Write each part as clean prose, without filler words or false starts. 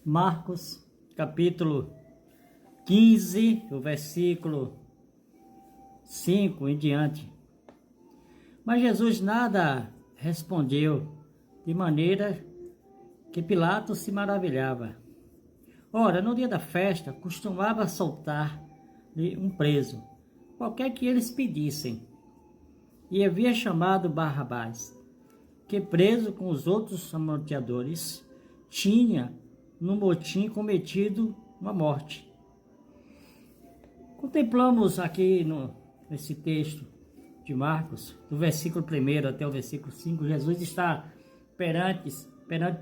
Marcos, capítulo 15, o versículo 5 em diante. Mas Jesus nada respondeu, de maneira que Pilatos se maravilhava. Ora, no dia da festa, costumava soltar-lhe um preso, qualquer que eles pedissem, e havia chamado Barrabás, que preso com os outros salteadores, tinha no motim cometido uma morte. Contemplamos aqui nesse texto de Marcos, do versículo 1 até o versículo 5, Jesus está perante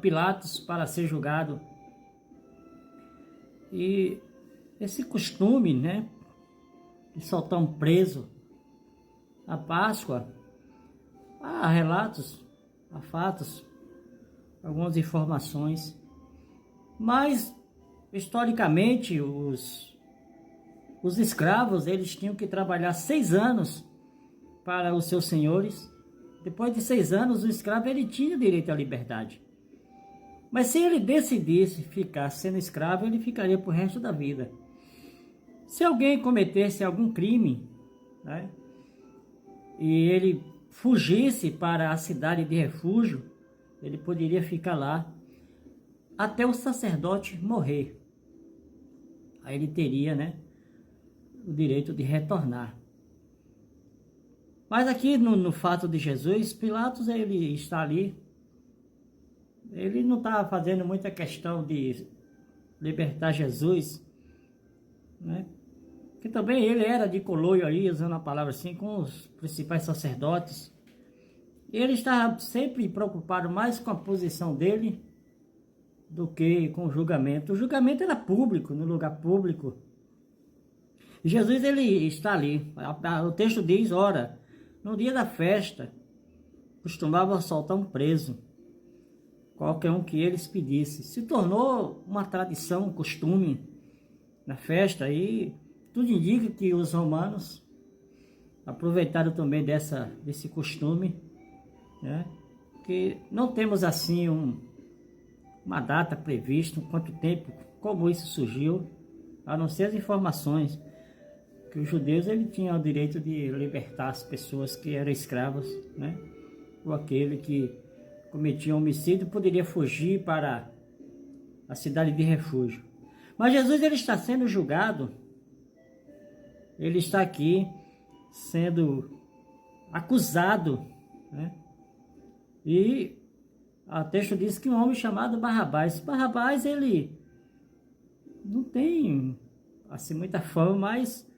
Pilatos para ser julgado. E esse costume, de soltar um preso, a Páscoa, há relatos, há fatos, algumas informações, mas historicamente os escravos eles tinham que trabalhar 6 anos para os seus senhores. Depois de 6 anos o escravo ele tinha direito à liberdade, mas se ele decidisse ficar sendo escravo, ele ficaria para o resto da vida. Se alguém cometesse algum crime, e ele fugisse para a cidade de refúgio, ele poderia ficar lá até o sacerdote morrer. Aí ele teria, o direito de retornar. Mas aqui no fato de Jesus, Pilatos ele está ali. Ele não está fazendo muita questão de libertar Jesus, que também ele era de coloio ali, usando a palavra assim, com os principais sacerdotes. Ele estava sempre preocupado mais com a posição dele do que com o julgamento. O julgamento era público, no lugar público. E Jesus ele está ali. O texto diz, ora, no dia da festa, costumava soltar um preso, qualquer um que eles pedissem. Se tornou uma tradição, um costume na festa, e tudo indica que os romanos aproveitaram também desse costume, que não temos assim uma data prevista, quanto tempo, como isso surgiu, a não ser as informações que os judeus ele tinham o direito de libertar as pessoas que eram escravas, ou aquele que cometia homicídio poderia fugir para a cidade de refúgio. Mas Jesus ele está sendo julgado, ele está aqui sendo acusado, e o texto diz que um homem chamado Barrabás ele não tem assim muita fama, mas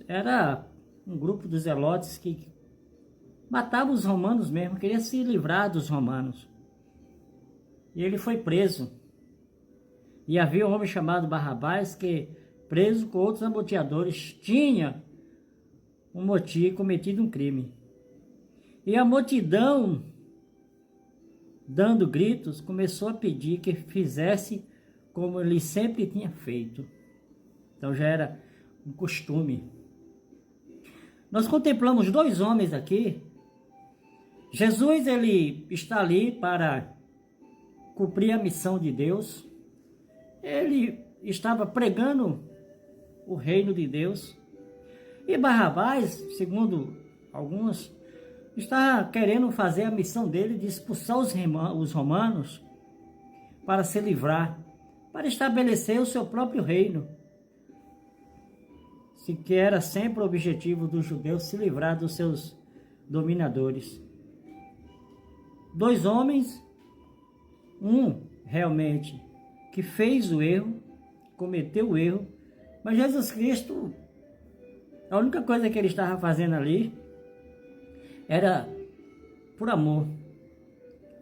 era um grupo dos zelotes que matava os romanos mesmo, queria se livrar dos romanos. E ele foi preso. E havia um homem chamado Barrabás que, preso com outros amoteadores, tinha um motim, cometido um crime. E a multidão, dando gritos, começou a pedir que fizesse como ele sempre tinha feito. Então já era um costume. Nós contemplamos 2 homens aqui. Jesus ele está ali para cumprir a missão de Deus. Ele estava pregando o reino de Deus. E Barrabás, segundo alguns, está querendo fazer a missão dele de expulsar os romanos para se livrar, para estabelecer o seu próprio reino. Que era sempre o objetivo dos judeus se livrar dos seus dominadores. 2 homens, um realmente que fez o erro, cometeu o erro, mas Jesus Cristo, a única coisa que ele estava fazendo ali era por amor.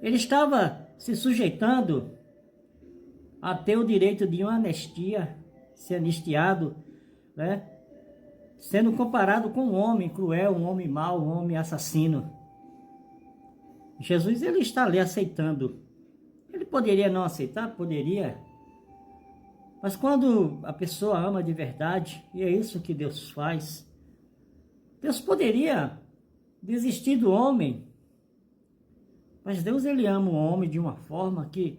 Ele estava se sujeitando a ter o direito de uma anistia, ser anistiado, sendo comparado com um homem cruel, um homem mau, um homem assassino. Jesus ele está ali aceitando. Ele poderia não aceitar? Poderia. Mas quando a pessoa ama de verdade, e é isso que Deus faz, Deus poderia desistir do homem, mas Deus ele ama o homem de uma forma que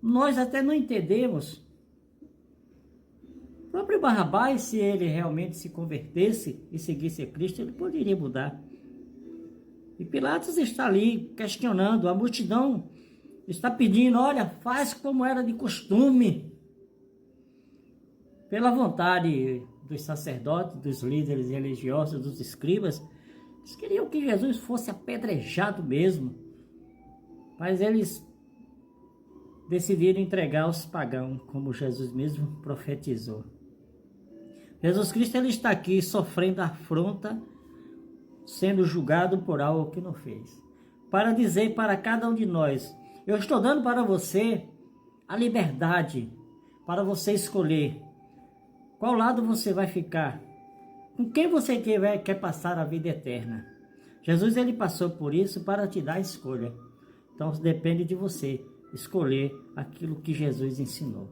Nós até não entendemos. O próprio Barrabás, se ele realmente se convertesse e seguisse a Cristo, ele poderia mudar. E Pilatos está ali questionando, a multidão está pedindo, olha, faz como era de costume. Pela vontade dos sacerdotes, dos líderes religiosos, dos escribas, eles queriam que Jesus fosse apedrejado mesmo. Mas eles decidiram entregar aos pagãos, como Jesus mesmo profetizou. Jesus Cristo ele está aqui sofrendo afronta, sendo julgado por algo que não fez. Para dizer para cada um de nós, eu estou dando para você a liberdade para você escolher qual lado você vai ficar, com quem você quer passar a vida eterna. Jesus ele passou por isso para te dar a escolha. Então depende de você escolher aquilo que Jesus ensinou.